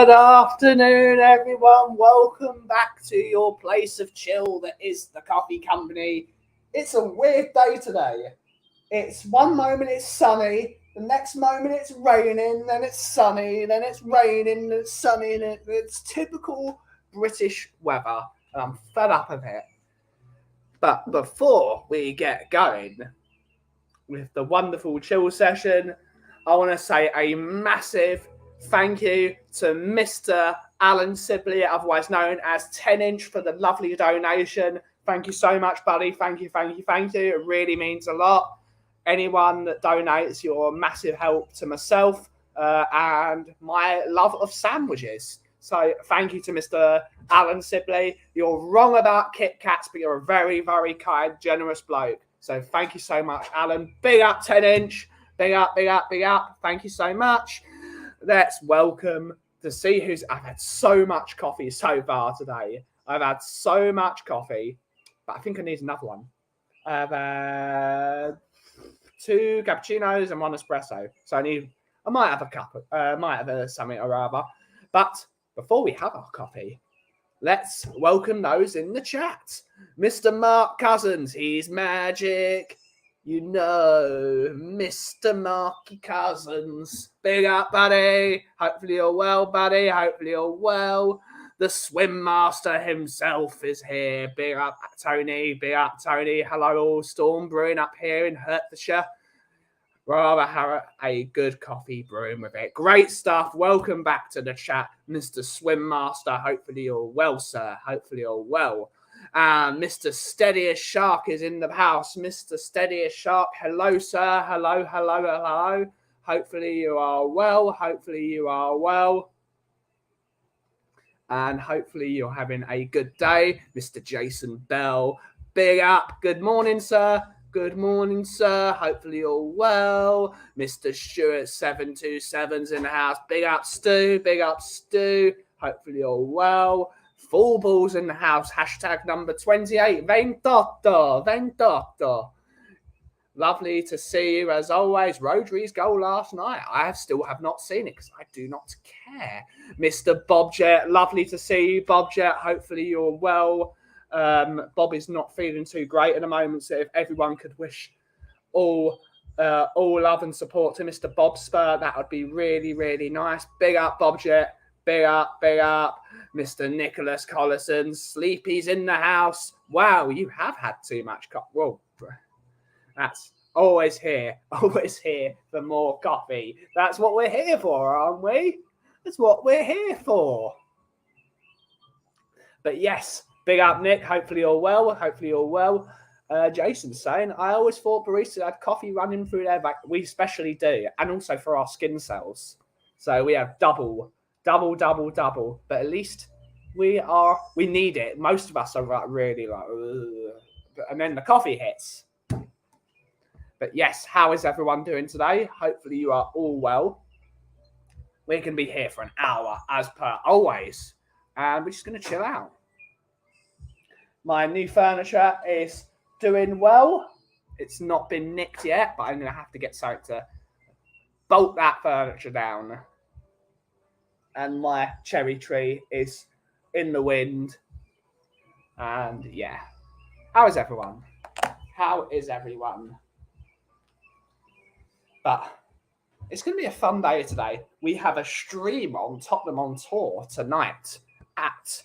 Good afternoon, everyone. Welcome back to your place of chill that is the Coffee Company. It's a weird day today. It's one moment it's sunny, the next moment it's raining, then it's sunny, then it's raining, then it's sunny, and it's typical British weather, and I'm fed up of it. But before we get going with the wonderful chill session, I want to say a massive thank you to Mr. Alan Sibley, otherwise known as 10-inch, for the lovely donation. Thank you so much, buddy. Thank you. It really means a lot. Anyone that donates, you're a massive help to myself and my love of sandwiches. So thank you to Mr. Alan Sibley. You're wrong about Kit Kats, but you're a very, very kind, generous bloke. So thank you so much, Alan. Big up 10-inch. Big up. Thank you so much. Let's welcome to see who's... I've had so much coffee so far today. I've had so much coffee, but I think I need another one. I've had 2 cappuccinos and 1 espresso. So I might have a cup, might have something or other. But before we have our coffee, let's welcome those in the chat. Mr. Mark Cousins, he's magic. You know, Mr. Marky Cousins. Big up, buddy. Hopefully you're well, buddy. Hopefully you're well. The swim master himself is here. Big up, Tony. Big up, Tony. Hello, all. Storm brewing up here in Hertfordshire. Rather have a good coffee brewing with it. Great stuff. Welcome back to the chat, Mr. Swim Master. Hopefully you're well, sir. Hopefully you're well. Mr. Steadiest Shark is in the house. Mr. Steadiest Shark, hello, sir. Hello. Hopefully you are well. And hopefully you're having a good day. Mr. Jason Bell, big up. Good morning, sir. Hopefully you're well. Mr. Stewart 727's in the house. Big up, Stu. Hopefully you're well. Full balls in the house. Hashtag number 28. 28. Lovely to see you as always. Rodri's goal last night. I still have not seen it because I do not care. Mr. Bobjet, lovely to see you, Bobjet. Hopefully you're well. Bob is not feeling too great at the moment, so if everyone could wish all love and support to Mr. Bob Spur, that would be really, really nice. Big up, Bobjet. Big up. Mr. Nicholas Collison, Sleepy's in the house. Wow, you have had too much coffee. Whoa, that's always here for more coffee. That's what we're here for, aren't we? That's what we're here for. But yes, big up, Nick. Hopefully you're well. Jason's saying, I always thought baristas had coffee running through their back. We especially do, and also for our skin cells. So we have double. But at least we need it. Most of us are really like, ugh. And then the coffee hits. But yes, how is everyone doing today? Hopefully you are all well. We're going to be here for an hour, as per always. And we're just going to chill out. My new furniture is doing well. It's not been nicked yet, but I'm going to have to get something to bolt that furniture down. And my cherry tree is in the wind. And yeah. How is everyone? But it's going to be a fun day today. We have a stream on TottenhamOnTour tonight at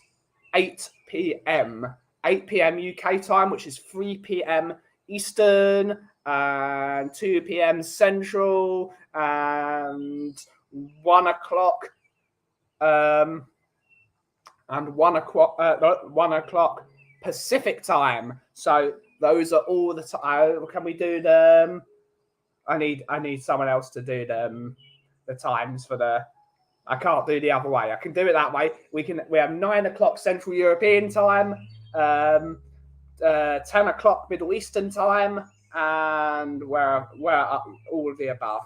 8 p.m. 8 p.m. UK time, which is 3 p.m. Eastern and 2 p.m. Central and 1 o'clock. And 1 o'clock Pacific time. So those are all the time. Can we do them? I need someone else to do them. The times for the. I can't do the other way. I can do it that way. We have 9 o'clock Central European time, 10 o'clock Middle Eastern time, and we're all of the above.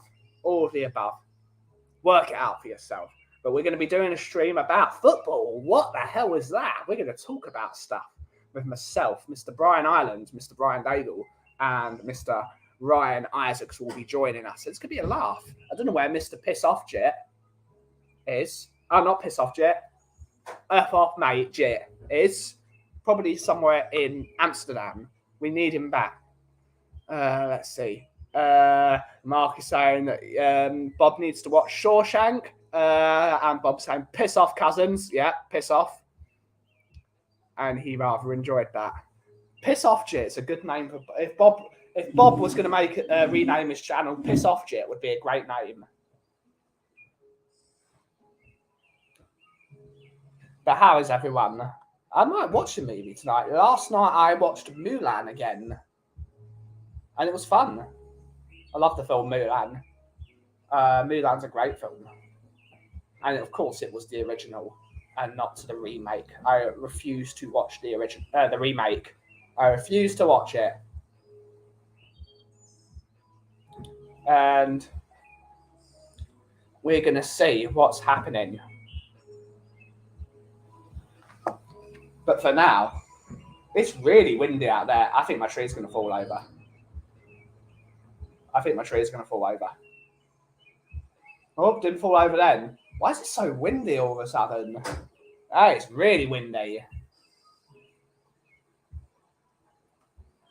Work it out for yourself. But we're going to be doing a stream about football. What the hell is that? We're going to talk about stuff with myself, Mr. Brian Ireland, Mr. Brian Daigle, and Mr. Ryan Isaacs will be joining us. It's going to be a laugh. I don't know where Mr. Piss Off Jet is. not piss off Jet. F off mate Jet is probably somewhere in Amsterdam. We need him back. Let's see. Mark is saying that Bob needs to watch Shawshank. And Bob's saying, piss off, cousins. Yeah, piss off. And he rather enjoyed that. Piss off Jit is a good name for if Bob was going to make rename his channel, Piss Off Jit would be a great name. But how is everyone? I might watch a movie tonight. Last night I watched Mulan again, and it was fun. I love the film Mulan. Mulan's a great film, and of course it was the original and not the remake. I refuse to watch the remake. I refuse to watch it. And we're going to see what's happening. But for now, it's really windy out there. I think my tree's going to fall over. Oh, didn't fall over then. Why is it so windy all of a sudden? Oh, it's really windy.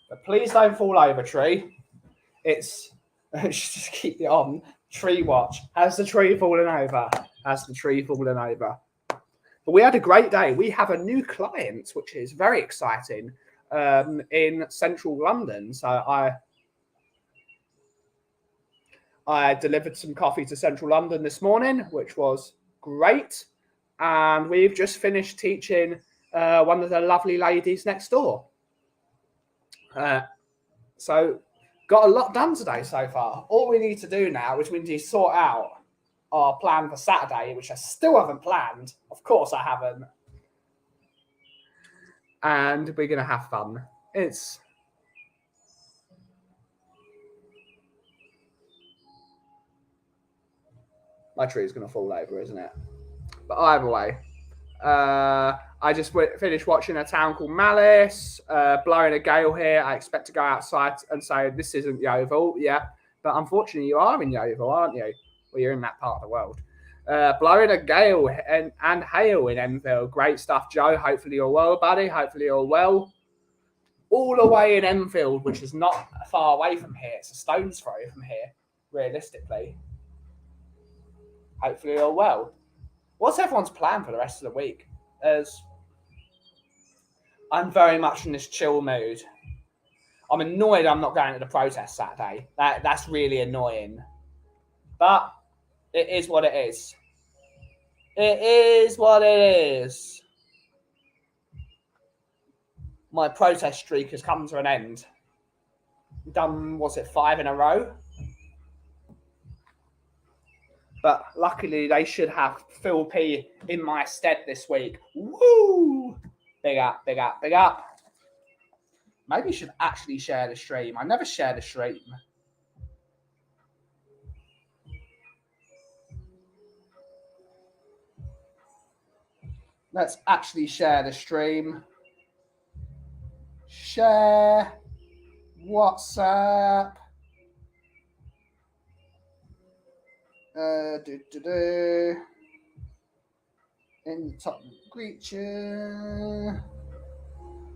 But please don't fall over, tree. It's... just keep it on. Tree watch. Has the tree fallen over? But we had a great day. We have a new client, which is very exciting, in central London. So I delivered some coffee to central London this morning, which was great. And we've just finished teaching one of the lovely ladies next door. So got a lot done today so far. All we need to do now is we need to sort out our plan for Saturday, which I still haven't planned. Of course I haven't. And we're going to have fun. My tree is going to fall over, isn't it? But either way, I just finished watching A Town Called Malice, blowing a gale here. I expect to go outside and say, this isn't Yeovil. Yeah, but unfortunately you are in Yeovil, aren't you? Well, you're in that part of the world. Blowing a gale and hail in Enfield. Great stuff, Joe. Hopefully you're well, buddy. Hopefully you're well. All the way in Enfield, which is not far away from here. It's a stone's throw from here, realistically. Hopefully you're well. What's everyone's plan for the rest of the week? As I'm very much in this chill mood. I'm annoyed I'm not going to the protest Saturday. That's really annoying. But it is what it is. It is what it is. My protest streak has come to an end. Done, was it 5 in a row? But luckily, they should have Phil P in my stead this week. Woo! Big up, big up, big up. Maybe you should actually share the stream. I never share the stream. Let's actually share the stream. Share. WhatsApp. In the top creature.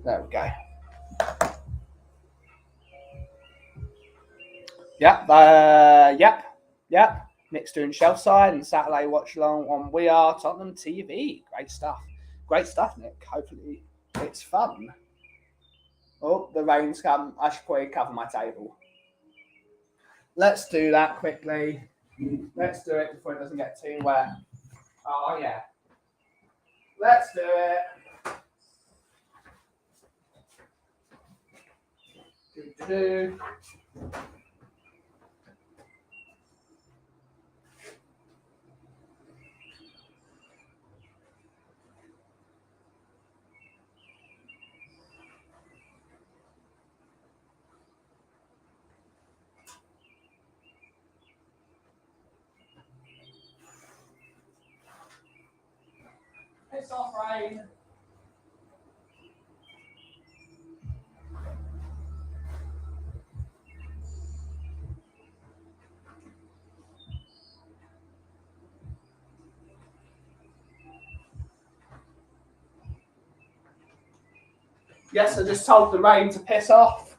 There we go. Yep. Nick's doing shelf side and Saturday watch along on We Are Tottenham TV. Great stuff, Nick. Hopefully it's fun. Oh, the rain's come. I should probably cover my table. Let's do that quickly. Let's do it before it doesn't get too wet. Oh, yeah. Let's do it. Do. Piss off, rain. Guess I just told the rain to piss off.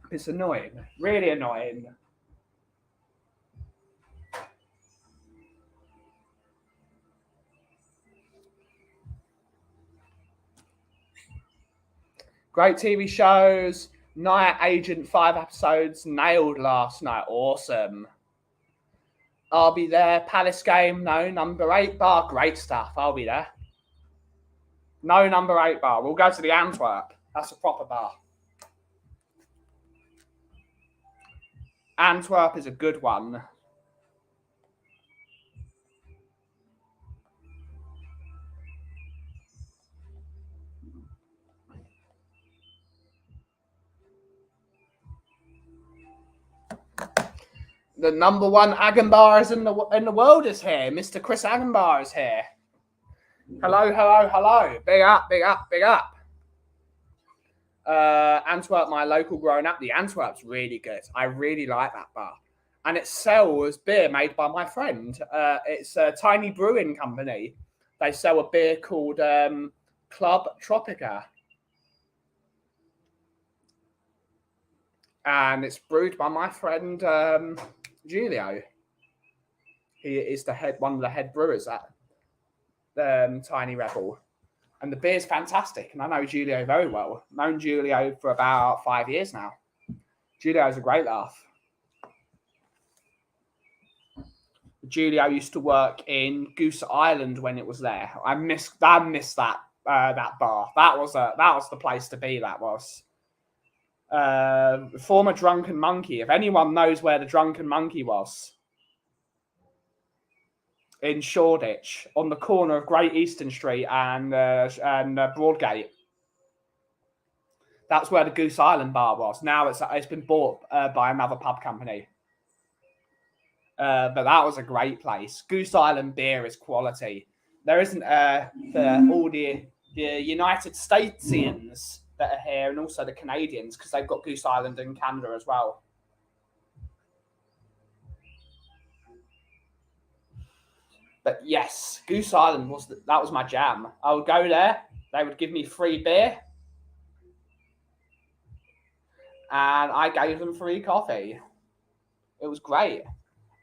It's annoying, really annoying. Great TV shows. Night Agent, 5 episodes, nailed last night. Awesome. I'll be there. Palace game, no. Number 8 bar, great stuff. I'll be there. No number 8 bar. We'll go to the Antwerp. That's a proper bar. Antwerp is a good one. The number 1 Agenbar is in the world is here. Mr. Chris Agenbar is here. Hello, hello, hello. Big up, big up, big up. Antwerp, my local growing up. The Antwerp's really good. I really like that bar. And it sells beer made by my friend. It's a tiny brewing company. They sell a beer called Club Tropica. And it's brewed by my friend Julio. He is one of the head brewers at Tiny Rebel. And the beer's fantastic. And I know Julio very well. I've known Julio for about 5 years now. Julio's a great laugh. Julio used to work in Goose Island when it was there. I missed that bar. That was the place to be. That was. Former Drunken Monkey. If anyone knows where the Drunken Monkey was. In Shoreditch, on the corner of Great Eastern Street and Broadgate. That's where the Goose Island bar was. Now it's been bought by another pub company. But that was a great place. Goose Island beer is quality. There isn't all the United Statesians that are here, and also the Canadians, because they've got Goose Island in Canada as well. But yes, Goose Island was my jam. I would go there. They would give me free beer. And I gave them free coffee. It was great.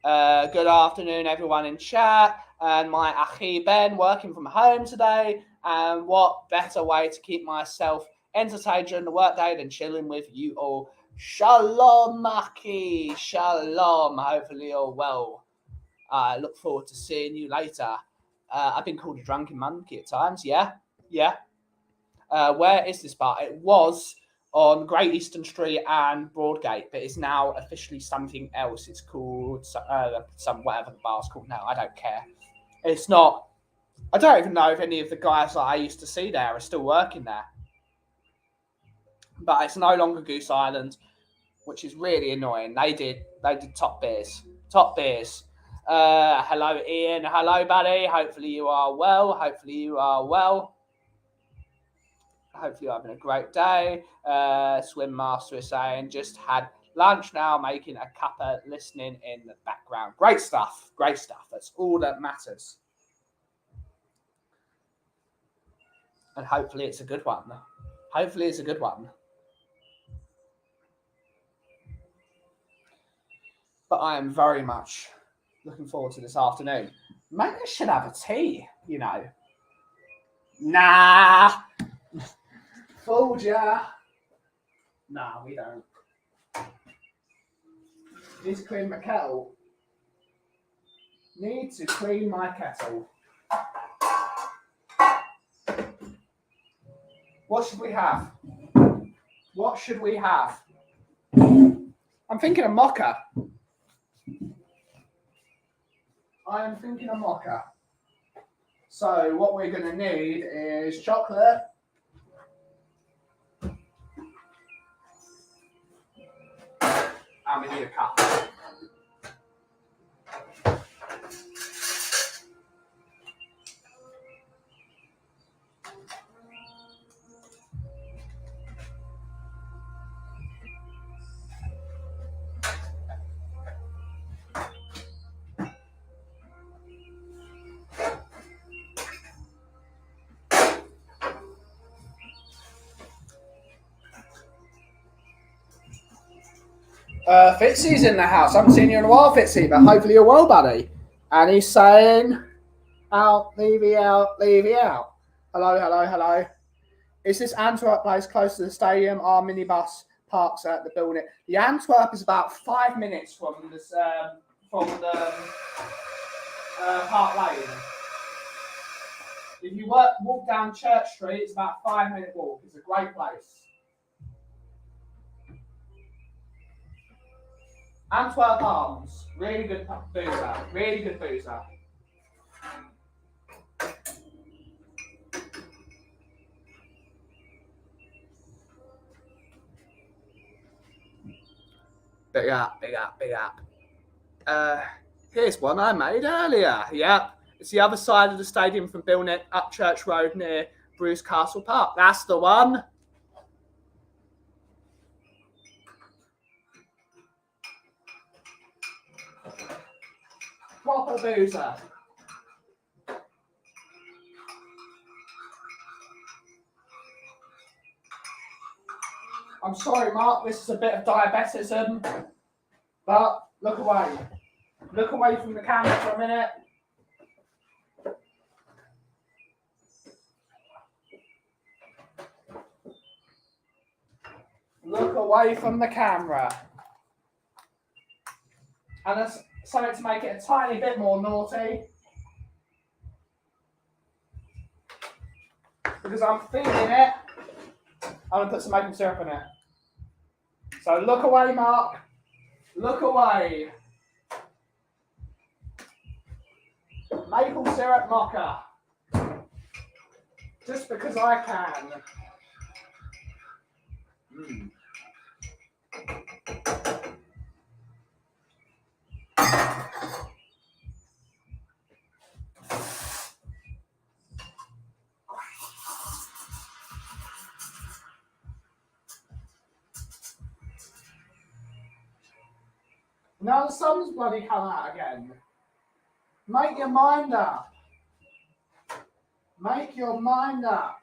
Good afternoon, everyone in chat. And my Achi Ben working from home today. And what better way to keep myself entertained during the workday than chilling with you all. Shalom, Aki. Shalom. Hopefully you're well. I look forward to seeing you later. I've been called a drunken monkey at times. Yeah. Where is this bar? It was on Great Eastern Street and Broadgate, but it's now officially something else. It's called some whatever the bar's called now. I don't care. It's not. I don't even know if any of the guys that I used to see there are still working there. But it's no longer Goose Island, which is really annoying. They did top beers. Top beers. Hello, Ian. Hello, buddy. Hopefully you are well. Hopefully you're having a great day. Swim Master is saying, just had lunch now, making a cuppa, listening in the background. Great stuff. Great stuff. That's all that matters. And hopefully it's a good one. Hopefully it's a good one. But I am very much looking forward to this afternoon. Maybe I should have a tea, you know. Nah. Fooled ya. Nah, we don't. Need to clean my kettle. Need to clean my kettle. What should we have? What should we have? I'm thinking a mocha. I am thinking a mocha. So what we're going to need is chocolate. And we need a cup. Fitzy's in the house. I haven't seen you in a while, Fitzy, but hopefully you're well, buddy. And he's saying, out, Levy out, Levy out. Hello, hello, hello. Is this Antwerp place close to the stadium? Our minibus parks at the building. The Antwerp is about 5 minutes from this from the Park Lane. If you walk down Church Street, it's about a 5-minute walk. It's a great place. Antwerp Arms, really good boozer, really good boozer. Big up, big up, big up. Here's one I made earlier. Yep, it's the other side of the stadium from Billnet up Church Road near Bruce Castle Park. That's the one. Proper boozer. I'm sorry, Mark, this is a bit of diabetism, but look away. Look away from the camera for a minute. Look away from the camera. And that's something to make it a tiny bit more naughty. Because I'm feeling it, I'm going to put some maple syrup in it. So look away, Mark. Look away. Maple syrup mocha. Just because I can. Now the sun's bloody come out again. Make your mind up. Make your mind up.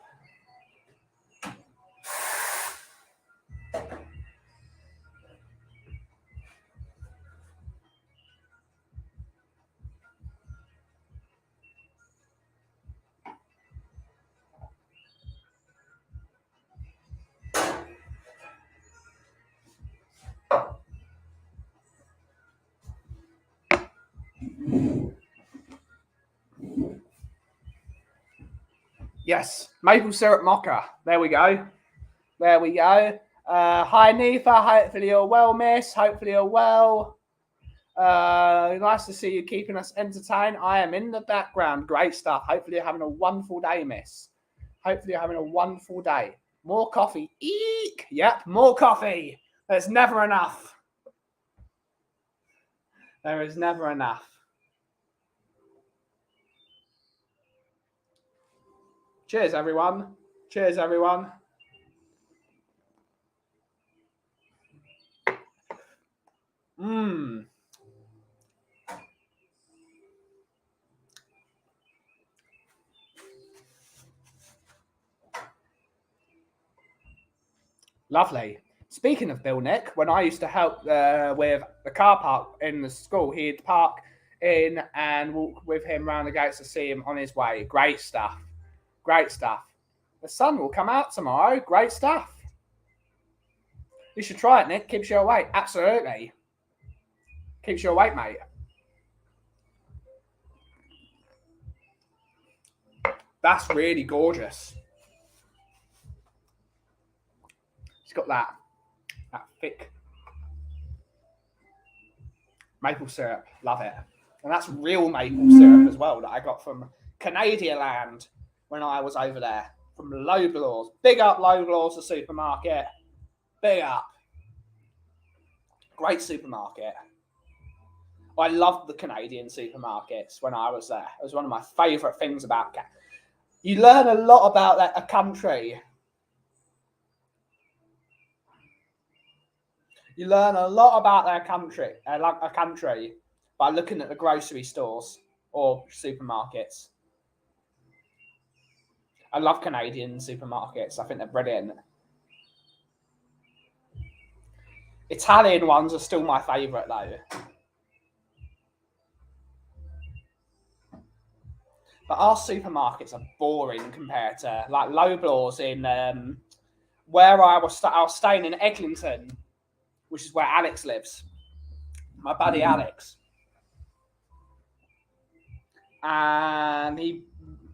Yes, maple syrup mocha. There we go. There we go. Hi, Nifa. Hopefully you're well, miss. Hopefully you're well. Nice to see you keeping us entertained. I am in the background. Great stuff. Hopefully you're having a wonderful day, miss. Hopefully you're having a wonderful day. More coffee. Eek. Yep, more coffee. There's never enough. There is never enough. Cheers, everyone. Cheers, everyone. Lovely. Speaking of Bill Nick, when I used to help with the car park in the school, he'd park in and walk with him around the gates to see him on his way. Great stuff. Great stuff. The sun will come out tomorrow. Great stuff. You should try it, Nick. Keeps you awake. Absolutely. Keeps you awake, mate. That's really gorgeous. It's got that thick maple syrup. Love it. And that's real maple syrup as well that I got from Canadian land when I was over there. From Loblaws. Big up Loblaws, the supermarket. Big up. Great supermarket. I loved the Canadian supermarkets when I was there. It was one of my favourite things about Canada. You learn a lot about a country. You learn a lot about their country, a country, by looking at the grocery stores or supermarkets. I love Canadian supermarkets. I think they're brilliant. Italian ones are still my favourite though. But our supermarkets are boring compared to like Loblaws in where I was staying in Eglinton, which is where Alex lives. My buddy Alex. And he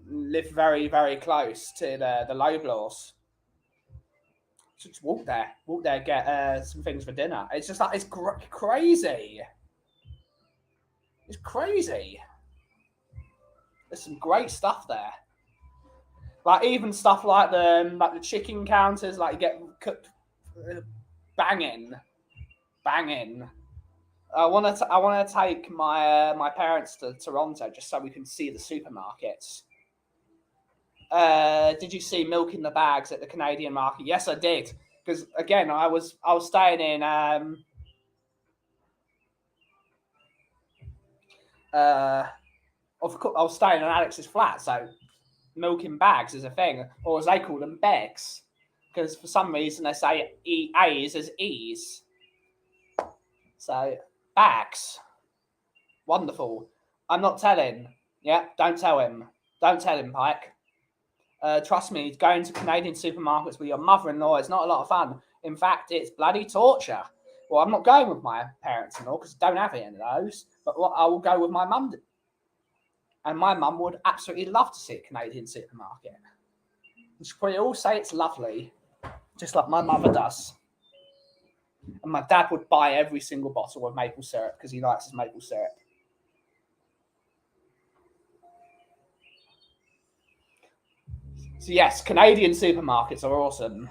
lived very, very close to the Loblaws. So just walk there, get some things for dinner. It's just like, it's crazy. It's crazy. There's some great stuff there. Like even stuff like the chicken counters, like you get cooked, banging. I want to take my parents to Toronto just so we can see the supermarkets. Did you see milk in the bags at the Canadian market? Yes, I did. Because again, I was staying in I was staying in Alex's flat, so milk in bags is a thing, or as they call them, bags. Because for some reason they say A's as E's. So bags, wonderful. I'm not telling. Yeah, don't tell him. Don't tell him, Pike. Trust me, going to Canadian supermarkets with your mother-in-law is not a lot of fun. In fact, it's bloody torture. Well, I'm not going with my parents-in-law because I don't have any of those, but I will go with my mum. And my mum would absolutely love to see a Canadian supermarket. And she'll probably all say it's lovely, just like my mother does. And my dad would buy every single bottle of maple syrup because he likes his maple syrup. So yes, Canadian supermarkets are awesome.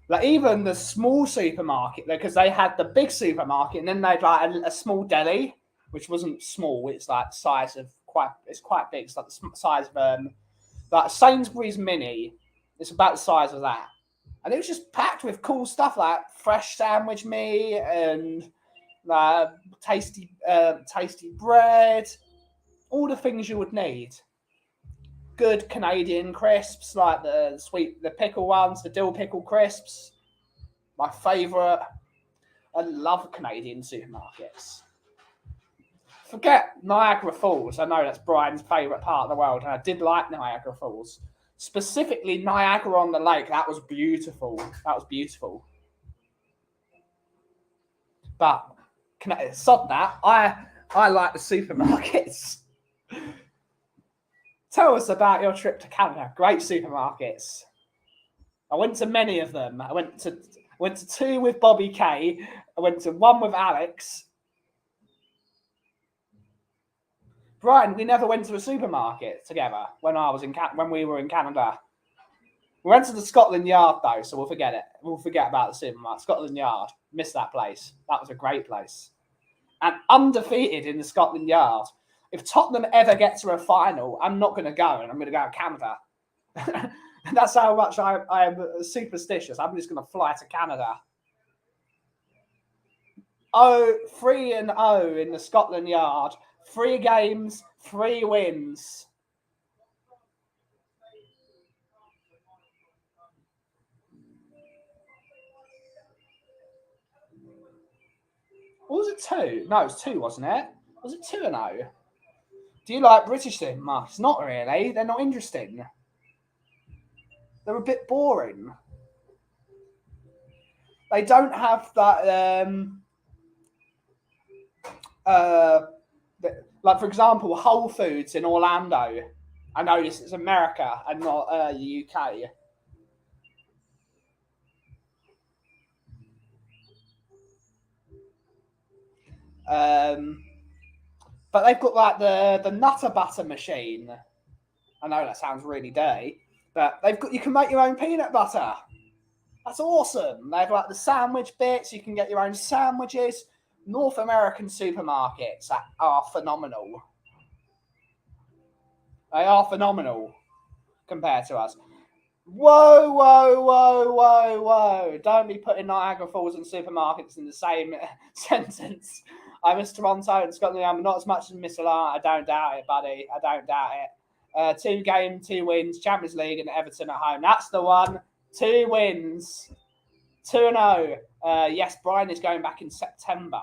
Like even the small supermarket, because they had the big supermarket and then they'd like a small deli, which wasn't small. It's like the size of it's quite big. It's like the size of like Sainsbury's mini. It's about the size of that, and it was just packed with cool stuff like fresh sandwich meat and tasty bread, all the things you would need. Good Canadian crisps, like the pickle ones, the dill pickle crisps. My favourite. I love Canadian supermarkets. Forget Niagara Falls. I know that's Brian's favourite part of the world, and I did like Niagara Falls. Specifically, Niagara-on-the-Lake. That was beautiful. But sod that. I like the supermarkets. Tell us about your trip to Canada. Great supermarkets. I went to many of them. I went to 2 with Bobby K. I went to 1 with Alex. Brian, we never went to a supermarket together when we were in Canada. We went to the Scotland Yard though, so we'll forget it. We'll forget about the supermarket. Scotland Yard. Missed that place. That was a great place. And undefeated in the Scotland Yard. If Tottenham ever get to a final, I'm not going to go, and I'm going to go to Canada. That's how much I am superstitious. I'm just going to fly to Canada. 3-0 in the Scotland Yard. 3 games, 3 wins. What was it, 2? No, it was 2, wasn't it? Was it 2-0? Do you like British supermarkets? Not really. They're not interesting. They're a bit boring. They don't have that. Like for example, Whole Foods in Orlando. I know this is America and not the UK. But they've got like the Nutter Butter machine. I know that sounds really dirty, but you can make your own peanut butter. That's awesome. They have like the sandwich bits. You can get your own sandwiches. North American supermarkets are phenomenal. They are phenomenal compared to us. Whoa, whoa, whoa, whoa, whoa. Don't be putting Niagara Falls and supermarkets in the same sentence. I miss Toronto and Scotland. I'm not as much as Miss Milan. I don't doubt it, buddy. I don't doubt it. 2 games, 2 wins, Champions League and Everton at home. That's the one. 2 wins. 2-0. Yes, Brian is going back in September.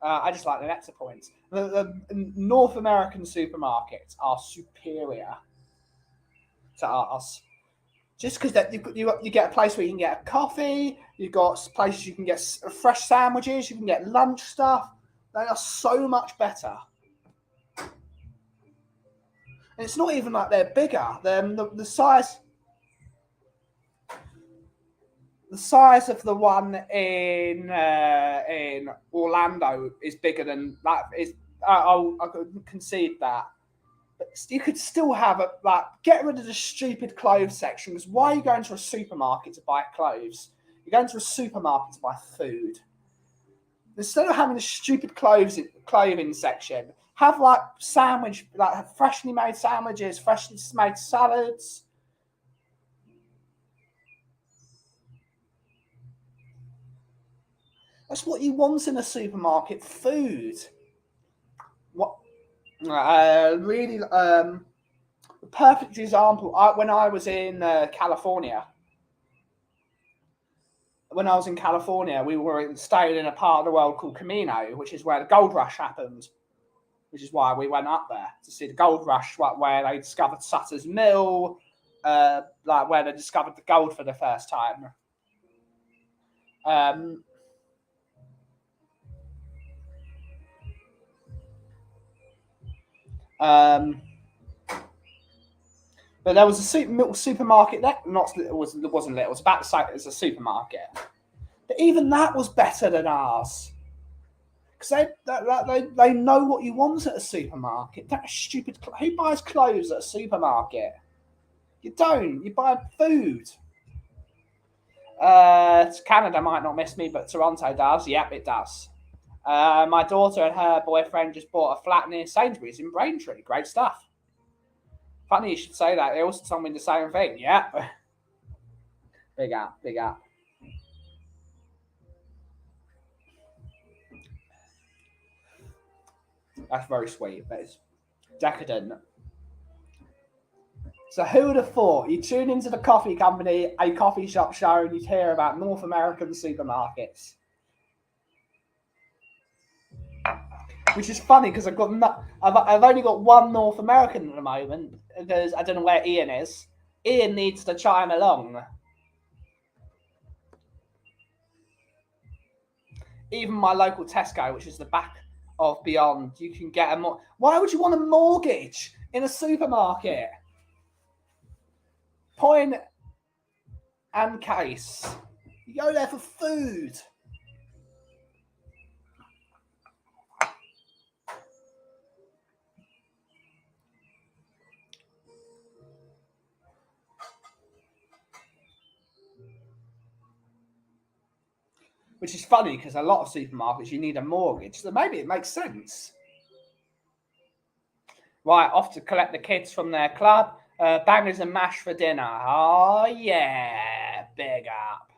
I just like the extra points. The North American supermarkets are superior to us. Just because you get a place where you can get a coffee, you've got places you can get fresh sandwiches, you can get lunch stuff. They are so much better. And it's not even like they're bigger. The size of the one in Orlando is bigger than that. I could concede that. But you could still have get rid of the stupid clothes section, because why are you going to a supermarket to buy clothes? You're going to a supermarket to buy food. Instead of having a stupid clothing section, have have freshly made sandwiches, freshly made salads. That's what you want in a supermarket, food. What really the perfect example, when I was in California. When I was in California, we were staying in a part of the world called Camino, which is where the gold rush happened, which is why we went up there to see the gold rush, where they discovered Sutter's Mill, where they discovered the gold for the first time. But there was a supermarket there. It wasn't little. It was about the same as a supermarket. But even that was better than ours. Because they know what you want at a supermarket. That's stupid. Who buys clothes at a supermarket? You don't. You buy food. Canada might not miss me, but Toronto does. Yep, it does. My daughter and her boyfriend just bought a flat near Sainsbury's in Braintree. Great stuff. Funny you should say that. They also told me the same thing. Yeah. Big up. That's very sweet, but it's decadent. So who would have thought? You tune into the Coffee Company, a coffee shop show, and you'd hear about North American supermarkets. Which is funny because I've only got one North American at the moment, because I don't know where Ian is. Ian needs to chime along. Even my local Tesco, which is the back of Beyond, you can get a Why would you want a mortgage in a supermarket? Point and case. You go there for food. Which is funny because a lot of supermarkets you need a mortgage, so maybe it makes sense. Right, off to collect the kids from their club. Bangers and mash for dinner. Oh yeah, big up.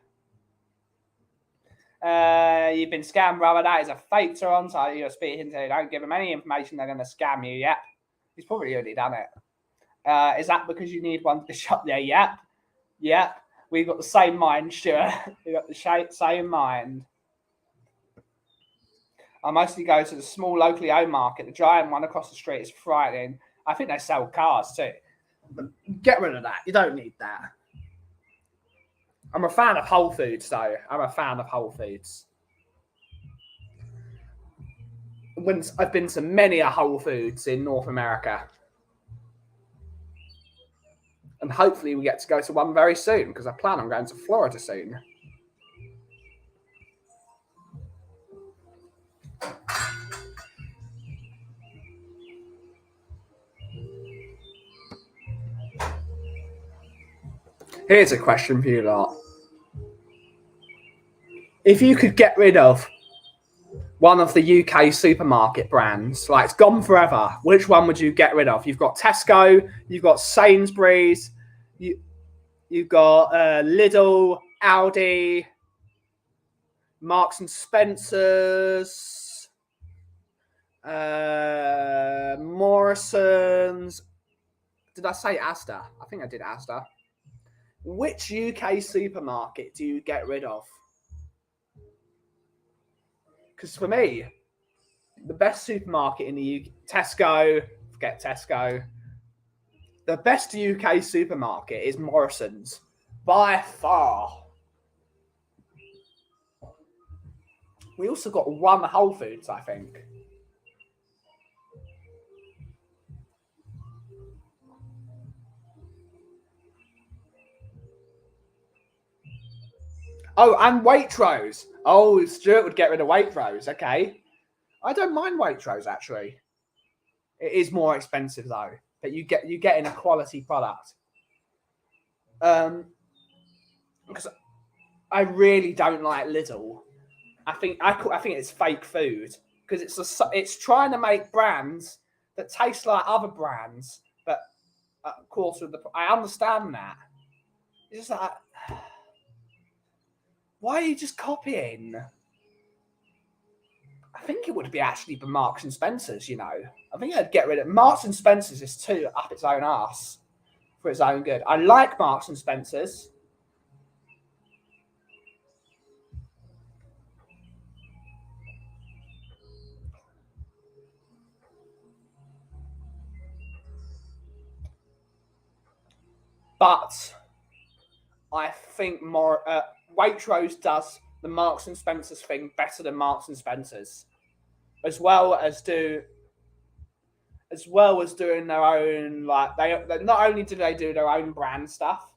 You've been scammed, brother. That is a fake Toronto you're speaking to. Don't give them any information. They're going to scam you. Yep. He's probably already done it. Is that because you need one to shop there? Yep. We've got the same mind, Stuart. We've got the same mind. I mostly go to the small locally owned market. The giant one across the street is frightening. I think they sell cars too. But get rid of that. You don't need that. I'm a fan of Whole Foods, though. I'm a fan of Whole Foods. I've been to many a Whole Foods in North America. And hopefully we get to go to one very soon, because I plan on going to Florida soon. Here's a question for you lot. If you could get rid of one of the UK supermarket brands, like it's gone forever, which one would you get rid of? You've got Tesco, you've got Sainsbury's, you've got Lidl, Aldi, Marks and Spencer's, Morrison's. Did I say Asda? I think I did Asda. which UK supermarket do you get rid of? Because for me, the best supermarket in the UK, Tesco, forget Tesco. The best UK supermarket is Morrison's, by far. We also got one Whole Foods, I think. Oh, and Waitrose. Oh, Stuart would get rid of Waitrose. Okay. I don't mind Waitrose, actually. It is more expensive, though. But you get in a quality product. Because I really don't like Lidl. I think it's fake food because it's trying to make brands that taste like other brands, but of course I understand that. It's just like, why are you just copying? I think it would be actually be Marks and Spencer's. I think I'd get rid of Marks and Spencer's. Is too up its own arse for its own good. I like Marks and Spencer's. But I think Waitrose does the Marks and Spencer's thing better than Marks and Spencer's, as well as doing their own, like they not only do they do their own brand stuff,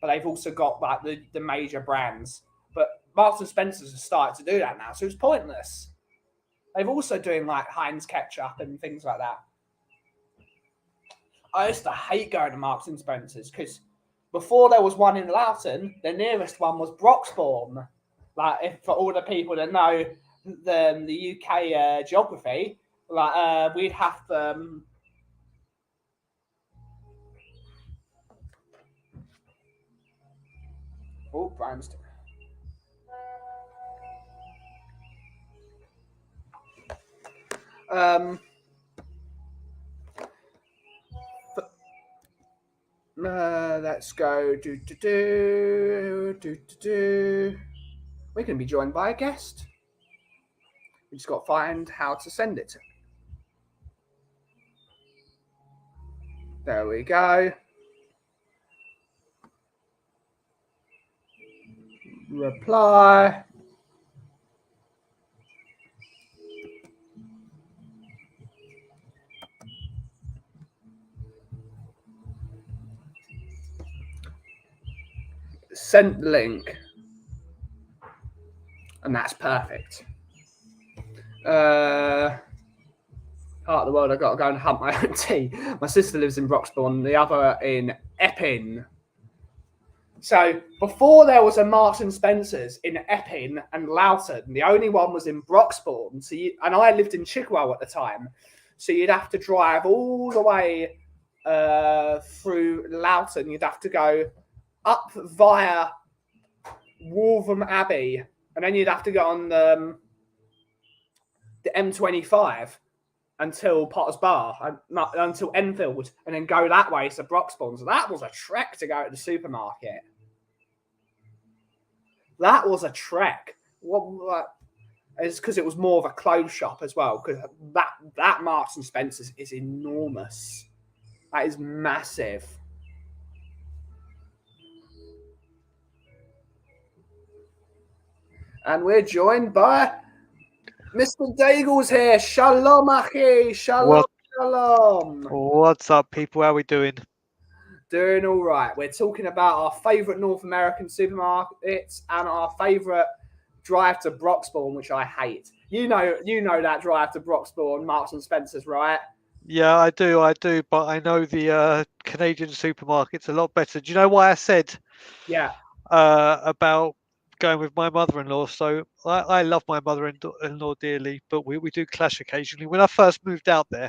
but they've also got like the major brands. But Marks and Spencer's have started to do that now, so it's pointless. They've also doing like Heinz ketchup and things like that. I used to hate going to Marks and Spencer's because before there was one in Loughton, the nearest one was Broxbourne. Like, for all the people that know the UK geography, like we'd have Brian's. Let's go. We can be joined by a guest. We just got to find how to send it. There we go. Reply. Sent link. And that's perfect. Part of the world, I've got to go and hunt my own tea. My sister lives in Broxbourne, the other in Epping. So before there was a Marks and Spencer's in Epping and Loughton, the only one was in Broxbourne. And I lived in Chigwell at the time. So you'd have to drive all the way through Loughton. You'd have to go up via Waltham Abbey, and then you'd have to go on the M25 until Potter's Bar, until Enfield, and then go that way to Broxbourne. So that was a trek to go to the supermarket. That was a trek. It's because it was more of a clothes shop as well, because that Marks and Spencer's is enormous. That is massive. And we're joined by Mr. Daigle's here. Shalom, Achi. Shalom, shalom. What's up, people? How are we doing? Doing all right. We're talking about our favourite North American supermarkets and our favourite drive to Broxbourne, which I hate. You know that drive to Broxbourne, Marks and Spencer's, right? Yeah, I do. But I know the Canadian supermarket's a lot better. Do you know why I said about going with my mother-in-law? So I love my mother-in-law dearly, but we do clash occasionally. When I first moved out there,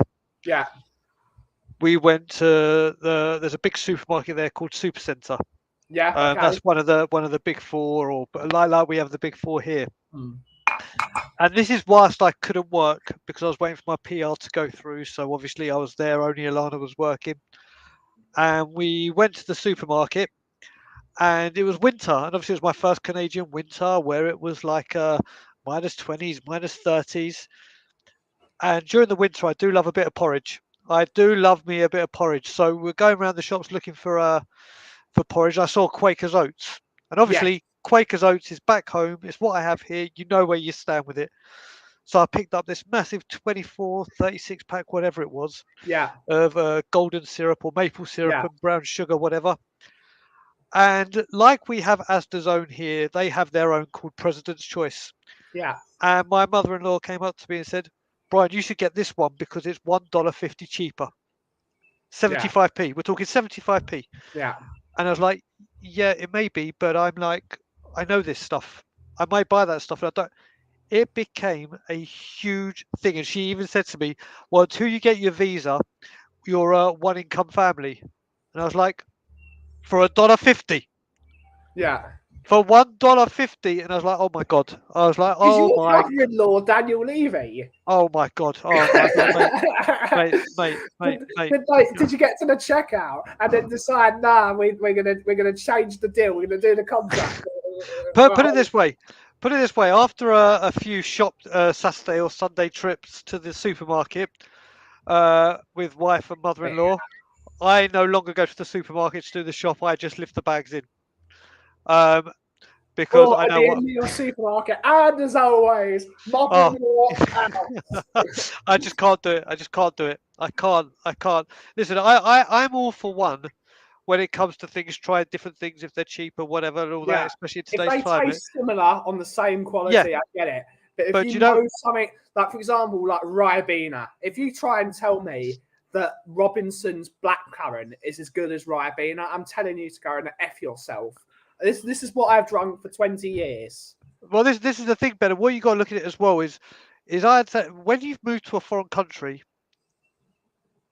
we went to there's a big supermarket there called Supercenter. Yeah, okay. That's one of the big four, or like we have the big four here. And this is whilst I couldn't work because I was waiting for my PR to go through. So obviously I was there, only Alana was working. And we went to the supermarket and it was winter, and obviously it was my first Canadian winter where it was like -20s, -30s. And during the winter, I do love a bit of porridge. I do love me a bit of porridge. So we're going around the shops looking for porridge. I saw Quaker's Oats, and obviously Quaker's Oats is back home. It's what I have here. You know where you stand with it. So I picked up this massive 24, 36 pack, whatever it was, of golden syrup or maple syrup and brown sugar, whatever. And like we have Asda's own here, they have their own called President's Choice. Yeah. And my mother-in-law came up to me and said, Brian, you should get this one because it's $1.50 cheaper. 75p. We're talking 75p. Yeah. And I was like, yeah, it may be, but I'm like, I know this stuff. I might buy that stuff. And I don't. It became a huge thing. And she even said to me, well, until you get your visa, you're a one income family. And I was like, for $1.50. Yeah. For $1.50. And I was like, oh my God. I was like, Is oh your my. brother-in-law Daniel Levy? Oh my God. Oh my God, mate. Did you get to the checkout and then decide, nah, we're gonna change the deal, we're gonna do the contract? Put it this way. Put it this way. After a few shop Saturday or Sunday trips to the supermarket with wife and mother-in-law, I no longer go to the supermarket to do the shop. I just lift the bags in. Because I know what your supermarket, and as always, mother-in-law out. I just can't do it. I just can't do it. I can't. Listen, I'm all for one when it comes to things, try different things if they're cheaper, whatever, and all that, especially in today's if they climate. taste similar on the same quality, I get it. But if you know something, like for example, like Ribena, if you try and tell me that Robinson's blackcurrant is as good as Ribena, I'm telling you to go and F yourself. This is what I've drunk for 20 years. Well, this is the thing, Ben. What you got to look at it as well is I'd say when you've moved to a foreign country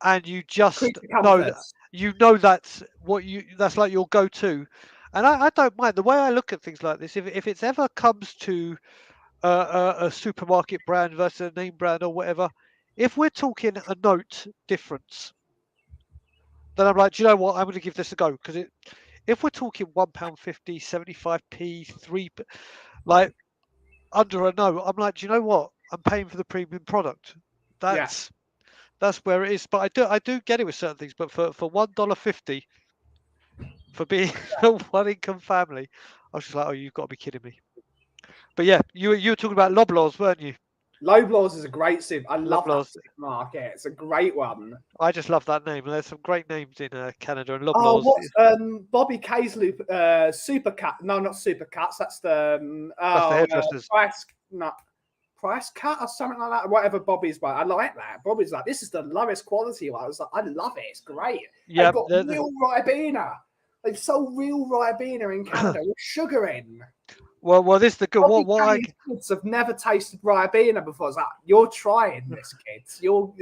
and you just know that's what that's like your go-to, and I don't mind the way I look at things like this. If it's ever comes to a supermarket brand versus a name brand or whatever, if we're talking a note difference, then I'm like, do you know what? I'm going to give this a go because if we're talking £1.50, 75p, 3, like under a note, I'm like, do you know what? I'm paying for the premium product. That's where it is. But I do get it with certain things. But for $1.50 for being a one income family, I was just like, oh, you've got to be kidding me. But yeah, you were talking about Loblaws, weren't you? Loblaws is a great soup. I love that supermarket. It's a great one. I just love that name. There's some great names in Canada, and Loblaws. Oh, what's Bobby K's Supercut? No, not Supercuts. That's the that's the hairdressers. Price Cut or something like that. Whatever Bobby's like. I like that. Bobby's like, this is the lowest quality one. I was like, I love it. It's great. Yeah, they've got real Ribena. They've sold real Ribena in Canada with sugar in. Well, this is the good. What kids have never tasted Ribena before. It's like, you're trying this, kids. You're.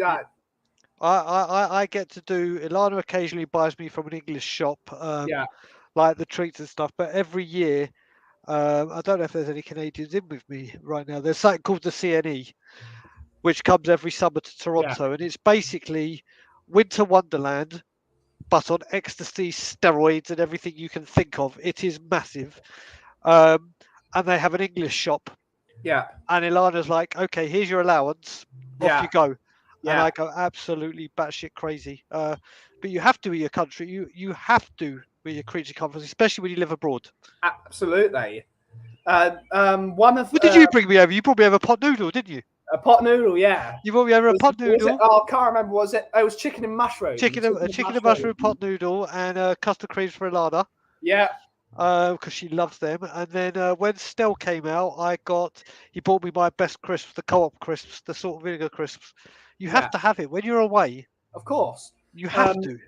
I get to do. Ilana occasionally buys me from an English shop, like the treats and stuff. But every year, I don't know if there's any Canadians in with me right now. There's something called the CNE, which comes every summer to Toronto, and it's basically Winter Wonderland, but on ecstasy, steroids, and everything you can think of. It is massive. And they have an English shop. Yeah. And Ilana's like, okay, here's your allowance. Off you go. Yeah. And I go absolutely batshit crazy. But you have to be your country. You have to be your creature comforts, especially when you live abroad. Absolutely. What did you bring me over? You brought me over a pot noodle, didn't you? A pot noodle, yeah. You brought me over a pot noodle. I can't remember. Was it? It was chicken and mushroom. Chicken and mushroom pot noodle and custard creams for Ilana. Yeah. Because she loves them. And then when Stell came out, he bought me my best crisps, the co-op crisps, the salt vinegar crisps. You have to have it when you're away. Of course. You have to.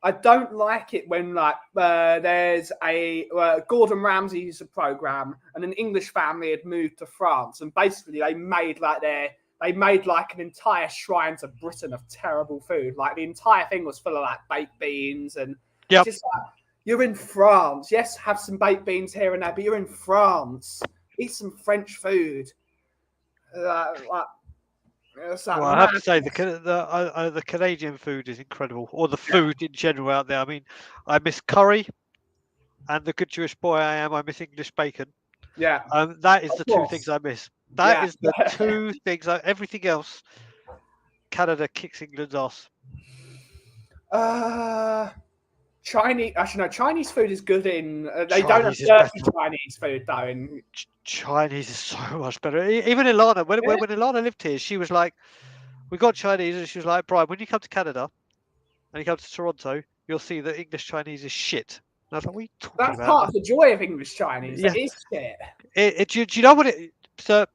I don't like it when there's a Gordon Ramsay's program and an English family had moved to France and basically they made like an entire shrine to Britain of terrible food. Like the entire thing was full of like baked beans and just like, you're in France. Yes, have some baked beans here and there, but you're in France. Eat some French food. Well, I have to say the Canadian food is incredible, or the food in general out there. I mean, I miss curry. and the good Jewish boy I am, I miss English bacon. Yeah. That is Of the course. 2 things I miss. That is the 2 things. Everything else, Canada kicks England's ass. Chinese. Actually, no. Chinese food is good in. They don't have Chinese is dirty better. Chinese food though. In Chinese is so much better. Even Ilana, when Ilana lived here, she was like, "We got Chinese," and she was like, "Brian, when you come to Canada and you come to Toronto, you'll see that English Chinese is shit." And I was like, "What are you talking that's about?" part of the joy of English Chinese. Yeah. It is shit. Do you know what it? So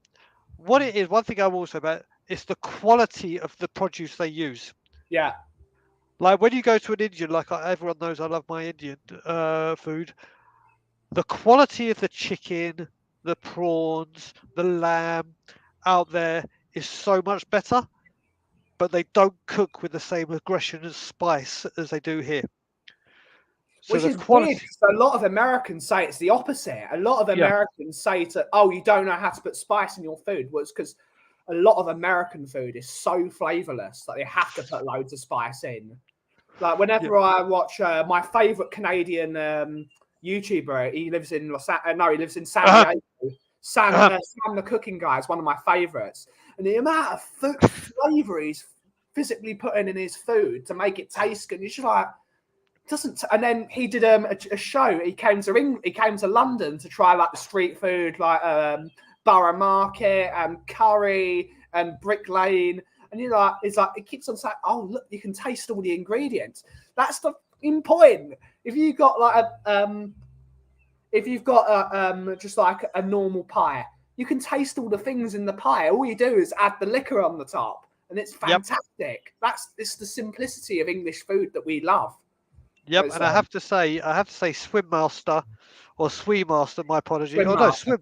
what it is? One thing I will say about it's the quality of the produce they use. Yeah. Like when you go to an Indian, like everyone knows, I love my Indian food. The quality of the chicken, the prawns, the lamb out there is so much better, but they don't cook with the same aggression and spice as they do here. So Which the is quality, weird because a lot of Americans say it's the opposite. A lot of Americans say you don't know how to put spice in your food. Well, it's because a lot of American food is so flavorless that they have to put loads of spice in. Like whenever I watch my favorite Canadian YouTuber, he lives in San Diego. Sam the Cooking Guy is one of my favorites, and the amount of flavor he's physically putting in his food to make it taste good, you're just like doesn't. And then he did a show. He came to London to try like the street food, like Borough Market and Curry and Brick Lane. And it keeps on saying, "Oh, look, you can taste all the ingredients." That's the point. If you got like just like a normal pie, you can taste all the things in the pie. All you do is add the liquor on the top, and it's fantastic. It's the simplicity of English food that we love. Yep, and I have to say, Swim Master or Swee Master, my apology. Swim Master.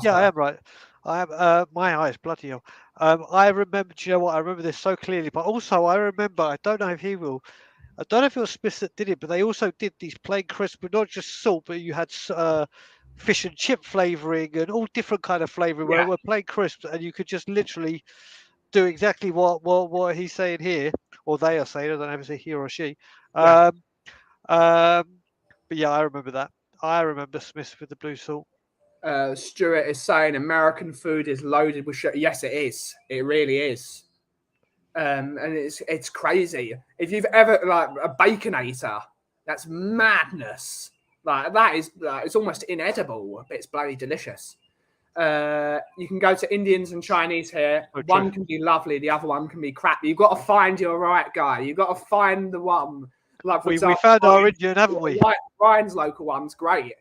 Yeah, I am right. I am. My eyes, bloody hell. I remember. Do you know what? I remember this so clearly. But also, I remember. I don't know if he will. I don't know if it was Smith that did it, but they also did these plain crisps, but not just salt, but you had fish and chip flavoring and all different kind of flavoring where were plain crisps, and you could just literally do exactly what he's saying here, or they are saying. I don't know if it's he or she. But yeah, I remember that. I remember Smith with the blue salt. Stuart is saying American food is loaded with sugar. Yes, it is. It really is. And it's crazy. If you've ever like a baconator, that's madness. Like that is it's almost inedible, but it's bloody delicious. You can go to Indians and Chinese here. One can be lovely, the other one can be crap. You've got to find your right guy. You've got to find the one. Like for example, we found our Indian, haven't we? Ryan's local one's great.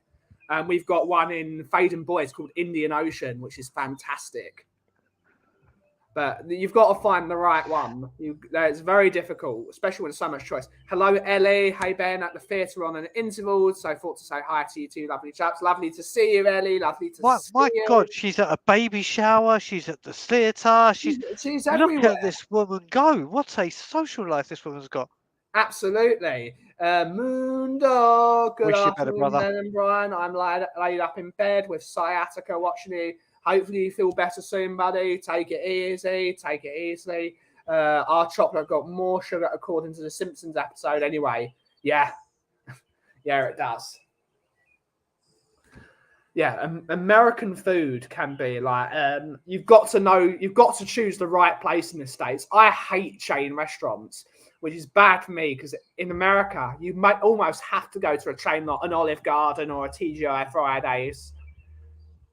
And we've got one in Faden Boys called Indian Ocean, which is fantastic. But you've got to find the right one. It's very difficult, especially when there's so much choice. Hello, Ellie. Hey, Ben, at the theatre on an interval. So I thought to say hi to you two lovely chaps. Lovely to see you, Ellie. Lovely to see you. My God, she's at a baby shower. She's at the theatre. She's everywhere. Look at this woman go. What a social life this woman's got. Absolutely. Moondog. Good Wish you better, brother. Ben and Brian. I'm laid up in bed with sciatica watching you. Hopefully you feel better soon, buddy. Take it easy. Take it easily. Our chocolate got more sugar according to the Simpsons episode anyway. Yeah. Yeah, it does. Yeah, American food can be like, you've got to choose the right place in the States. I hate chain restaurants, which is bad for me because in America, you might almost have to go to a chain like an Olive Garden or a TGI Fridays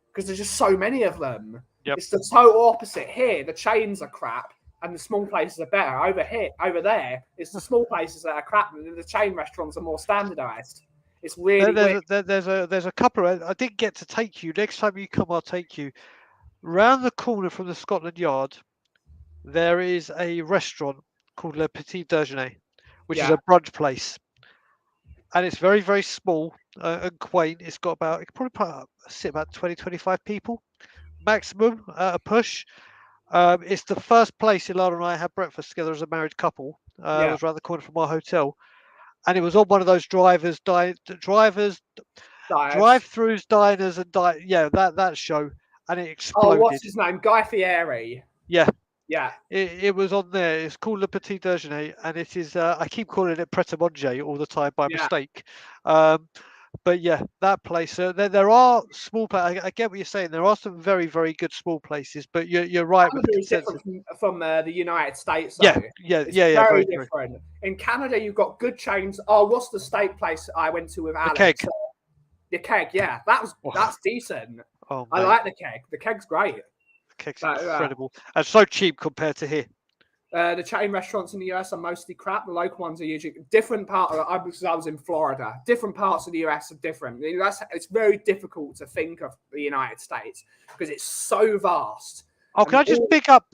because there's just so many of them. Yep. It's the total opposite here. The chains are crap and the small places are better. Over there, it's the small places that are crap and the chain restaurants are more standardized. It's really there's a couple. I didn't get to take you. Next time you come, I'll take you. Round the corner from the Scotland Yard, there is a restaurant called Le Petit Déjeuner, which is a brunch place, and it's very, very small and quaint. It's got it could probably sit about 20-25 people maximum at a push. It's the first place Ilana and I had breakfast together as a married couple. It was around the corner from our hotel. And it was on one of those drive-throughs, diners, and that show, and it exploded. Oh, what's his name? Guy Fieri. Yeah. Yeah. It was on there. It's called Le Petit Déjeuner, and it is. I keep calling it Pret a Manger all the time by mistake. But yeah, that place. There are small places. I get what you're saying. There are some very, very good small places, but you're right with the Canada is consensus. different from the United States, though. Yeah, It's yeah, very very true. different. In Canada, you've got good chains. Oh, what's the steak place I went to with The Alex? keg. The keg, yeah, that's decent. Oh, I mate. like the keg. The keg's great. The keg's But, incredible and so cheap compared to here. The chain restaurants in the US are mostly crap. The local ones are usually different because I was in Florida. Different parts of the US are different. The US, it's very difficult to think of the United States because it's so vast. Oh, can I just pick up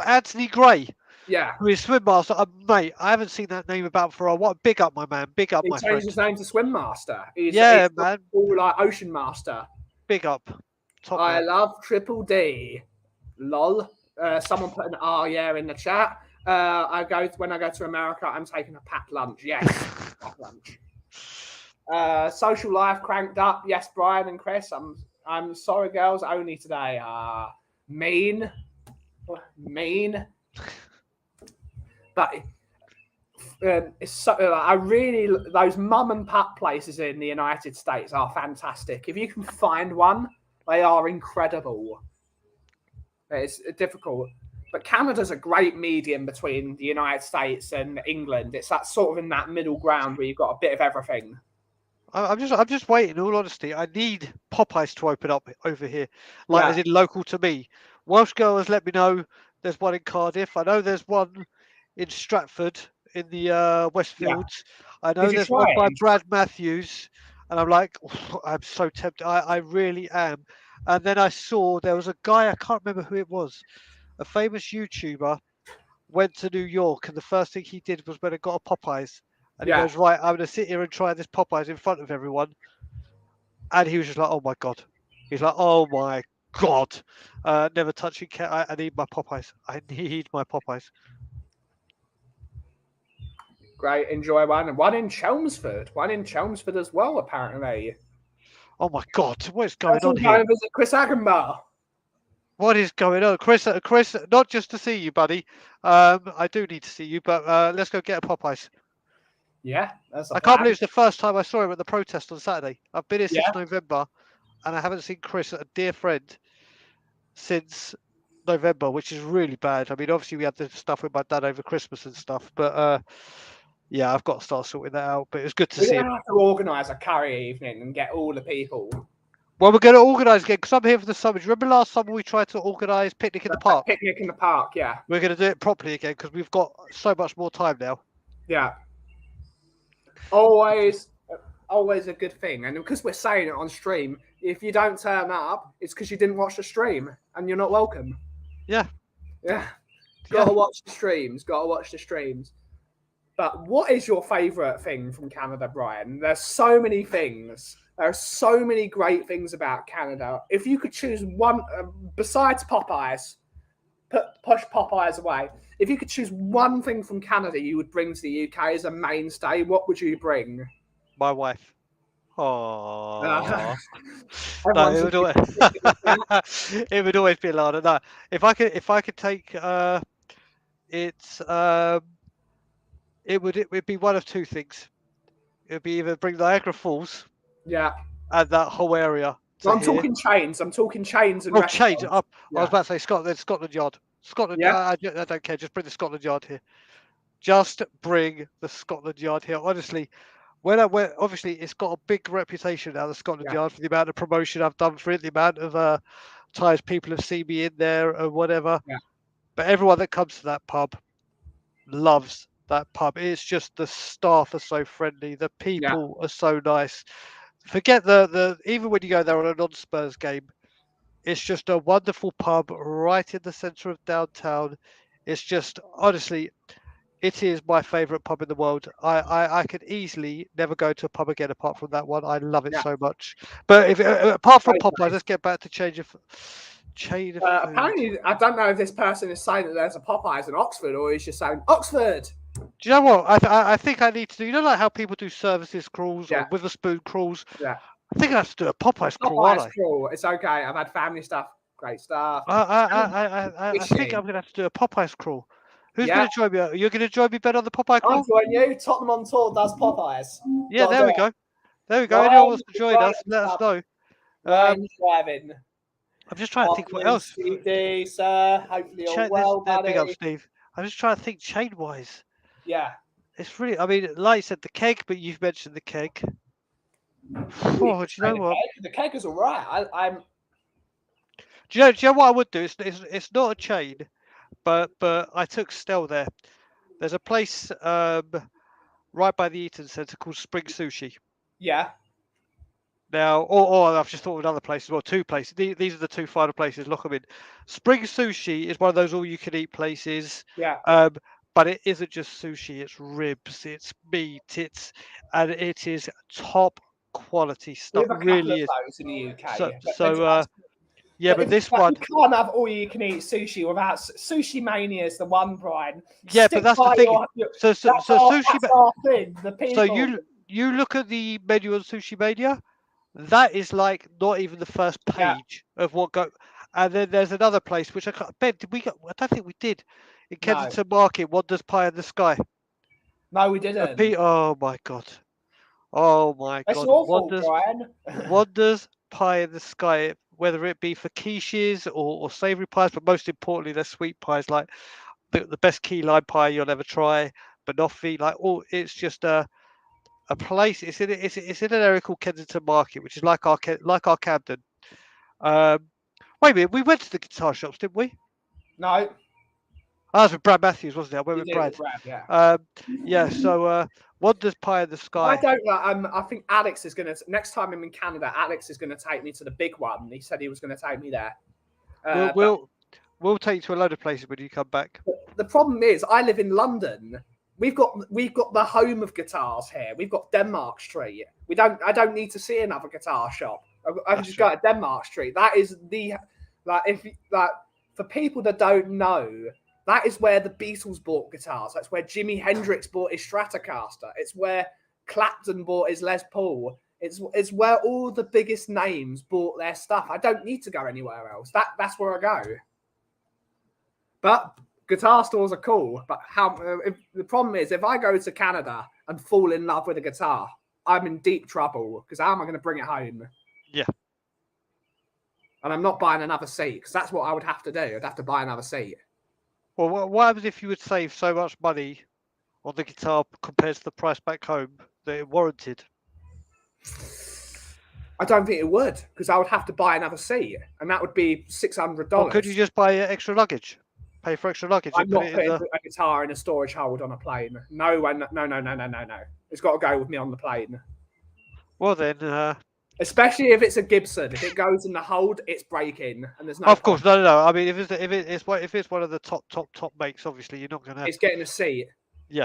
Anthony Gray? Yeah. Who is Swim Master? Mate, I haven't seen that name about for a while. Big up, my man. Big up, He my changed friend. his name to Swim Master. He's man. All like Ocean Master. Big up. Top I man. love Triple D. Lol. Someone put an yeah in the chat. When I go to America, I'm taking a packed lunch. Yes, packed lunch. Social life cranked up. Yes, Brian and Chris. I'm sorry, girls. Only today. Mean. But it's so, I really those mum and pop places in the United States are fantastic. If you can find one, they are incredible. It's difficult. But Canada's a great medium between the United States and England. It's that sort of in that middle ground where you've got a bit of everything. I'm just waiting. In all honesty, I need Popeyes to open up over here, as in local to me. Welsh girls, let me know. There's one in Cardiff. I know there's one in Stratford in the Westfields. I know there's one by Brad Matthews, and I'm like, I'm so tempted. I really am. And then I saw there was a guy, I can't remember who it was, a famous YouTuber, went to New York, and the first thing he did was when he got a Popeyes. And he goes, right, I'm going to sit here and try this Popeyes in front of everyone. And he was just like, oh my God. He's like, oh my God. Never touching cat. I need my Popeyes. I need my Popeyes. Great, enjoy one. One in Chelmsford. One in Chelmsford as well, apparently. Oh my God, what is going on here? Going to visit Chris Agenbar. What is going on? Chris, not just to see you, buddy. I do need to see you, but let's go get a Popeyes. Yeah, I can't believe it's the first time I saw him at the protest on Saturday. I've been here since November, and I haven't seen Chris, a dear friend, since November, which is really bad. I mean, obviously we had the stuff with my dad over Christmas and stuff, but yeah, I've got to start sorting that out. But it was good to see him. We're going to have to organise a curry evening and get all the people. Well, we're going to organise again because I'm here for the summer. Do you remember last summer we tried to organise picnic in the park? Picnic in the park, yeah. We're going to do it properly again because we've got so much more time now. Yeah. Always a good thing. And because we're saying it on stream, if you don't turn up, it's because you didn't watch the stream and you're not welcome. Yeah. Yeah. Gotta watch the streams. But what is your favourite thing from Canada, Brian? There's so many things. There are so many great things about Canada. If you could choose one, besides Popeyes, push Popeyes away. If you could choose one thing from Canada you would bring to the UK as a mainstay, what would you bring? My wife. Oh. No, it would always be Lana. No, if I could take it would be one of two things. It would be either bring Niagara Falls. Yeah. And that whole area. I'm talking chains. I'm talking chains and chains. I was about to say Scotland Yard. Scotland. I don't care. Just bring the Scotland Yard here. Just bring the Scotland Yard here. Honestly, obviously it's got a big reputation now, the Scotland Yard, for the amount of promotion I've done for it, the amount of times people have seen me in there or whatever. Yeah. But everyone that comes to that pub loves that pub. It's just the staff are so friendly. The people are so nice. Forget the even when you go there on a non-Spurs game, it's just a wonderful pub right in the centre of downtown. It's just, honestly, it is my favourite pub in the world. I could easily never go to a pub again apart from that one. I love it so much. But if apart from Popeyes, let's get back to chain of food. Apparently, I don't know if this person is saying that there's a Popeyes in Oxford or he's just saying Oxford. Do you know what? I think I need to do, you know, like how people do services crawls or Witherspoon crawls? Yeah. I think I have to do a Popeyes crawl, aren't I? Crawl. It's okay. I've had family stuff. Great stuff. I think I'm going to have to do a Popeyes crawl. Who's going to join me? You're going to join me, Ben, on the Popeye crawl? I'll join you. TottenhamOnTour does Popeyes. Yeah, there we go. There we go. Anyone wants to join us, let us know. Ryan's driving. I'm just trying to think what else. CD, sir. Hopefully you're well, buddy. Big up, Steve. I'm just trying to think chain-wise. Yeah. It's really, I mean, like you said, the keg, but you've mentioned the keg. Oh, do you know what? The keg is all right. Do you know what I would do? It's not a chain, but I took Stell there. There's a place right by the Eaton Centre called Spring Sushi. Yeah. Now, or I've just thought of another place as well. Two places. These are the two final places. Lock them in. Spring Sushi is one of those all-you-can-eat places. Yeah. But it isn't just sushi. It's ribs. It's meat. And it is top quality stuff. We have a really couple of is. those in the UK. But this one, you can't have all-you-can-eat sushi without Sushi Mania is the one, Brian. Yeah, but that's the thing. So sushi. That's our thing. The people. So you look at the menu on Sushi Mania. That is like not even the first page of what go. And then there's another place which I can't. Ben, did we go? I don't think we did. In Kensington Market, Wonders Pie in the Sky. No, we didn't. Oh my god. Oh my That's god. awful, Brian. Wonders Pie in the Sky. Whether it be for quiches or savoury pies, but most importantly, they're sweet pies like the best key lime pie you'll ever try. Banoffee, it's just a place. It's in an area called Kensington Market, which is like our Camden. Wait a minute, we went to the guitar shops, didn't we? No. That was with Brad Matthews, wasn't it? I went with Brad. Yeah. So Wonders Pie in the Sky. I don't know. I think Alex is gonna next time I'm in Canada. Alex is gonna take me to the big one. He said he was gonna take me there. We'll take you to a load of places when you come back. The problem is, I live in London. We've got the home of guitars here. We've got Denmark Street. I don't need to see another guitar shop. I can just go to Denmark Street. That is for people that don't know, that is where the Beatles bought guitars. That's where Jimi Hendrix bought his Stratocaster. It's where Clapton bought his Les Paul. It's where all the biggest names bought their stuff. I don't need to go anywhere else. That's where I go. But guitar stores are cool. But the problem is, if I go to Canada and fall in love with a guitar, I'm in deep trouble because how am I going to bring it home? Yeah. And I'm not buying another seat because that's what I would have to do. I'd have to buy another seat. Well, what happens if you would save so much money on the guitar compared to the price back home that it warranted? I don't think it would because I would have to buy another seat, and that would be $600. Or could you just buy extra luggage? Pay for extra luggage? I'm not putting a guitar in a storage hold on a plane. No. It's got to go with me on the plane. Well then, especially if it's a Gibson, if it goes in the hold, it's breaking, and there's no. Of course, no. I mean, if it's one of the top makes, obviously you're not gonna. It's getting a seat. Yeah.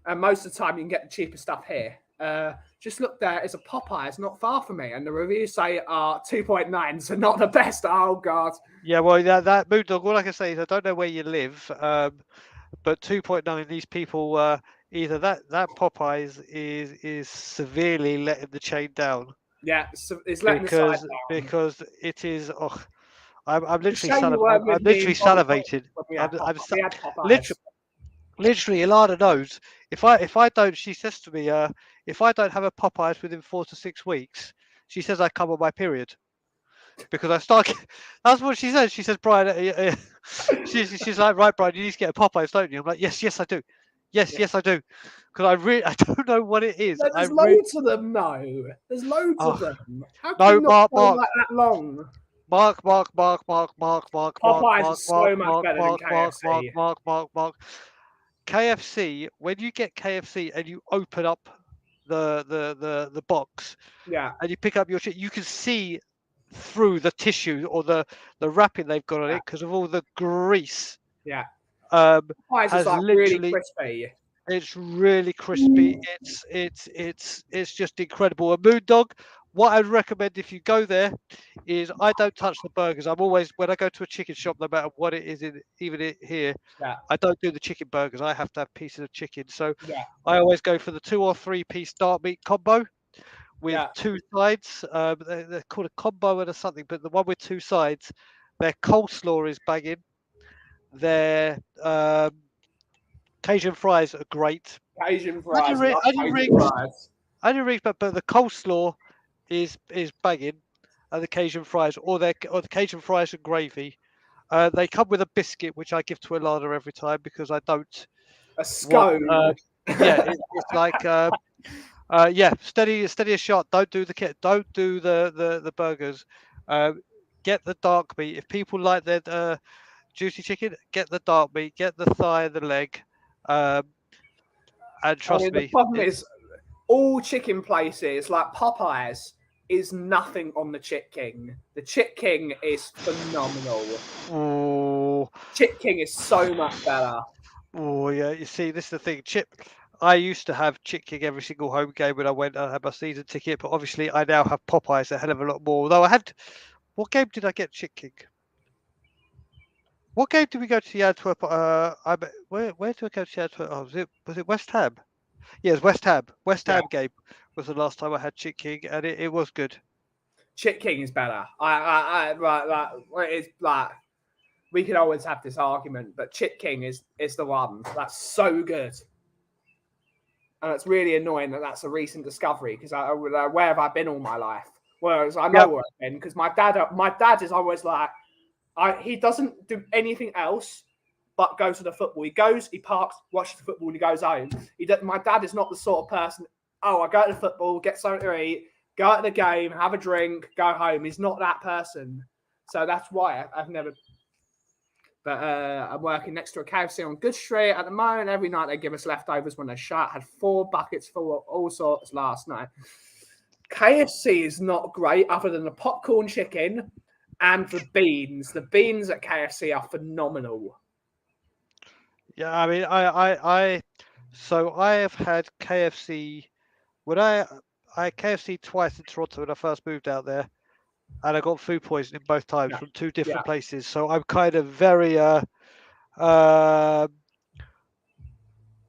And most of the time, you can get the cheaper stuff here. Just look there. It's a Popeye. It's not far from me, and the reviews say are 2.9, so not the best. Oh God. Yeah, well, that Mood Dog. All I can say is I don't know where you live, but 2.9. These people. Either that Popeyes is severely letting the chain down. Yeah, it's letting the side down. Because it is. Oh, I'm literally salivated. Literally, Ilana knows. If I don't, she says to me, if I don't have a Popeyes within 4 to 6 weeks, she says I come on my period. Because I start. That's what she says. She says, Brian. She's like, right, Brian, you need to get a Popeyes, don't you? I'm like, yes, I do. Yes, I do. Because I don't know what it is. There's loads of them, no. There's loads of them. How can you not go like that long? Mark. Popeyes is so much better than KFC. Mark. KFC, when you get KFC and you open up the box, and you pick up your chicken, you can see through the tissue or the wrapping they've got on it because of all the grease. Yeah. Popeyes is like really crispy. It's really crispy. It's just incredible. A Moon Dog. What I'd recommend if you go there is I don't touch the burgers. I'm always when I go to a chicken shop, no matter what it is, here, I don't do the chicken burgers. I have to have pieces of chicken. So I always go for the 2 or 3 piece dark meat combo with 2 sides. They're called a combo and a something, but the one with 2 sides, their coleslaw is banging. Their Cajun fries are great. Cajun fries. Cajun fries. Onion rings, but the coleslaw is banging, and the Cajun fries, or the Cajun fries and gravy. They come with a biscuit, which I give to Alana every time because I don't a scone. It's like steady as shot. Don't do the burgers. Get the dark meat. If people like their juicy chicken, get the dark meat. Get the thigh, the leg, and trust me. The problem is, all chicken places like Popeyes is nothing on the Chit King. The Chit King is phenomenal. Oh, Chit King is so much better. Oh yeah, you see, this is the thing. I used to have Chit King every single home game when I went and had my season ticket, but obviously I now have Popeyes a hell of a lot more. Although I had, what game did I get Chit King? What game did we go to the Antwerp? Where did we go to the Antwerp? Oh, was it West Ham? Yeah, it was West Ham. West Ham game was the last time I had Chit King, and it was good. Chit King is better. It's like we could always have this argument, but Chit King is the one that's so good. And it's really annoying that that's a recent discovery because where have I been all my life? Whereas I know where I've been because my dad is always like, he doesn't do anything else but go to the football. He goes, he parks, watches the football, and he goes home. My dad is not the sort of person, I go to the football, get something to eat, go at the game, have a drink, go home. He's not that person. So that's why I've never... But I'm working next to a KFC on Good Street at the moment. Every night they give us leftovers when they shut. Had 4 buckets full of all sorts last night. KFC is not great other than the popcorn chicken and the beans. The beans at KFC are phenomenal. Yeah, I mean, so I have had KFC when I had KFC twice in Toronto when I first moved out there, and I got food poisoning both times from 2 different places. So I'm kind of very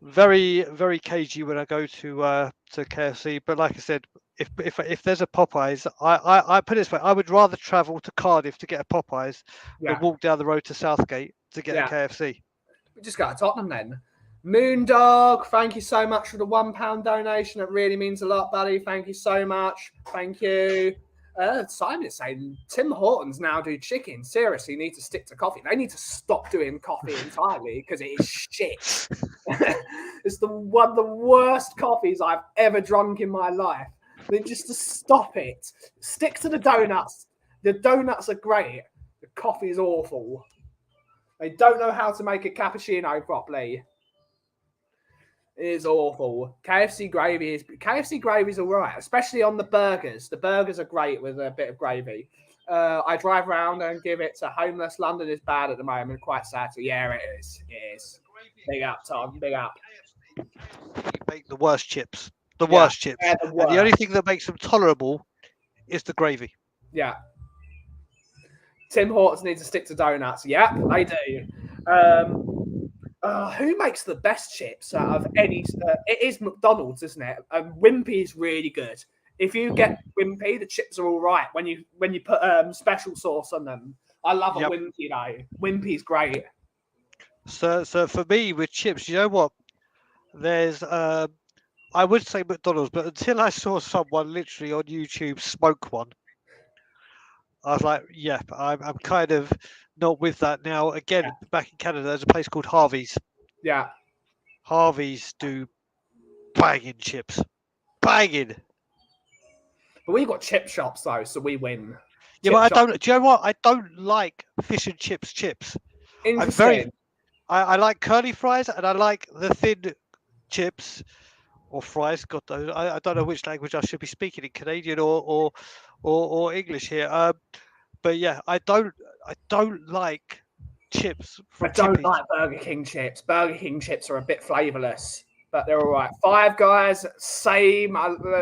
very cagey when I go to KFC. But like I said, if there's a Popeyes, I put it this way: I would rather travel to Cardiff to get a Popeyes than walk down the road to Southgate to get a KFC. We just got to Tottenham then. Moondog, thank you so much for the £1 donation. It really means a lot, buddy. Thank you so much. Thank you. Simon is saying Tim Hortons now do chicken. Seriously, need to stick to coffee. They need to stop doing coffee entirely because it is shit. It's one of the worst coffees I've ever drunk in my life. Just to stop it. Stick to the donuts. The donuts are great. The coffee is awful. They don't know how to make a cappuccino properly. It is awful. KFC gravy is all right, especially on the burgers. The burgers are great with a bit of gravy. I drive around and give it to homeless. London is bad at the moment, quite sad. Yeah, it is. It is. Big up, Tom. Big up. You make the worst chips. The worst chips. The worst. And the only thing that makes them tolerable is the gravy. Yeah. Tim Hortons needs to stick to donuts. Yeah, they do. Who makes the best chips out of any? It is McDonald's, isn't it? Wimpy is really good. If you get Wimpy, the chips are all right when you put special sauce on them. I love a Wimpy though. Wimpy's great. So for me with chips, you know what? There's I would say McDonald's, but until I saw someone literally on YouTube smoke one, I was like, yeah, I'm kind of not with that now. Again, back in Canada, there's a place called Harvey's. Yeah. Harvey's do banging chips. Banging. But we've got chip shops, though, so we win. Yeah, but I don't... Do you know what? I don't like fish and chips. Interesting. I like curly fries, and I like the thin chips or fries. God, I don't know which language I should be speaking in, Canadian or English here. But yeah, I don't like chips. I don't like Burger King chips. Burger King chips are a bit flavourless, but they're all right. Five Guys, same.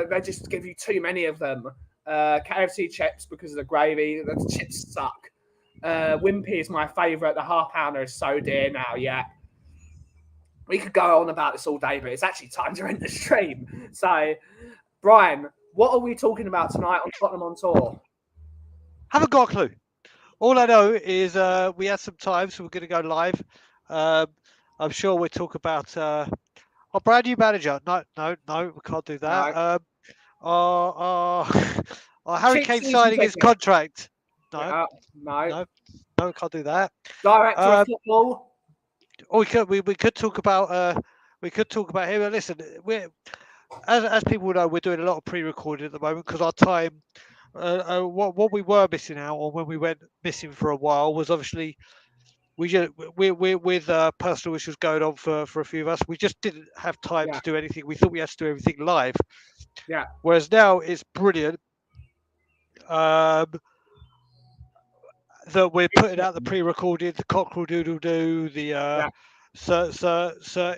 They just give you too many of them. KFC chips because of the gravy. The chips suck. Wimpy is my favourite. The half pounder is so dear now. Yeah. We could go on about this all day, but it's actually time to end the stream. So, Brian, what are we talking about tonight on Tottenham on Tour? Haven't got a clue. All I know is we had some time, so we're going to go live. I'm sure we'll talk about Our brand new manager. No, we can't do that. Our Harry Kane signing his contract. No, we can't do that. Director of football. Oh, we could talk about him. Listen, we're as people know, we're doing a lot of pre-recording at the moment because our time. What we were missing out on when we went missing for a while was obviously we're with personal issues going on for a few of us. We just didn't have time to do anything. We thought we had to do everything live. Yeah. Whereas now it's brilliant. That we're putting out the pre-recorded, the cockerel doodle doo, so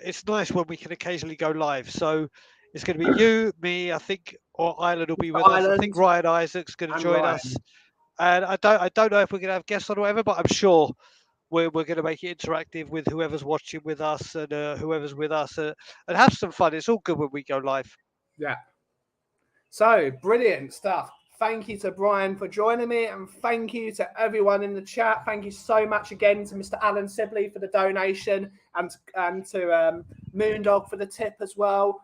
it's nice when we can occasionally go live. So it's going to be you, me, I think, or Ireland will be with us. I think Ryan Isaac's going to join us, and I don't know if we're going to have guests on or whatever, but I'm sure we're going to make it interactive with whoever's watching with us and whoever's with us, and have some fun. It's all good when we go live. Yeah. So brilliant stuff. Thank you to Brian for joining me, and thank you to everyone in the chat. Thank you so much again to Mr. Alan Sibley for the donation, and to Moondog for the tip as well.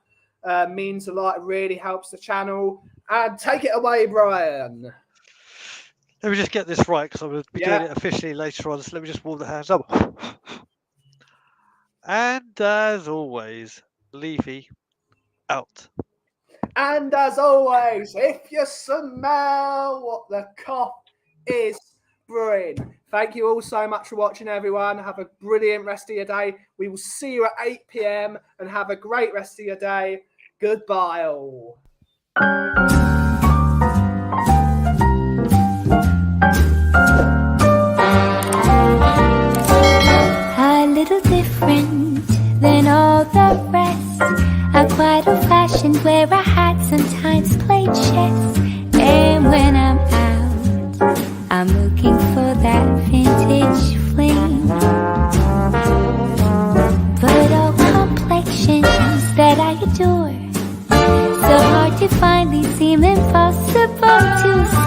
Means a lot. It really helps the channel. And take it away, Brian. Let me just get this right because I'm going to be doing it officially later on. So let me just warm the hands up. And as always, Leafy out. And as always, if you smell what the cough is brewing. Thank you all so much for watching, everyone. Have a brilliant rest of your day. We will see you at 8 p.m. and have a great rest of your day. Goodbye all. A little different than all the rest. I'm quite old-fashioned, wear a hat, sometimes play chess. And when I'm out, I'm looking for that vintage fling. But all complexions that I adore, so hard to find, these seem impossible to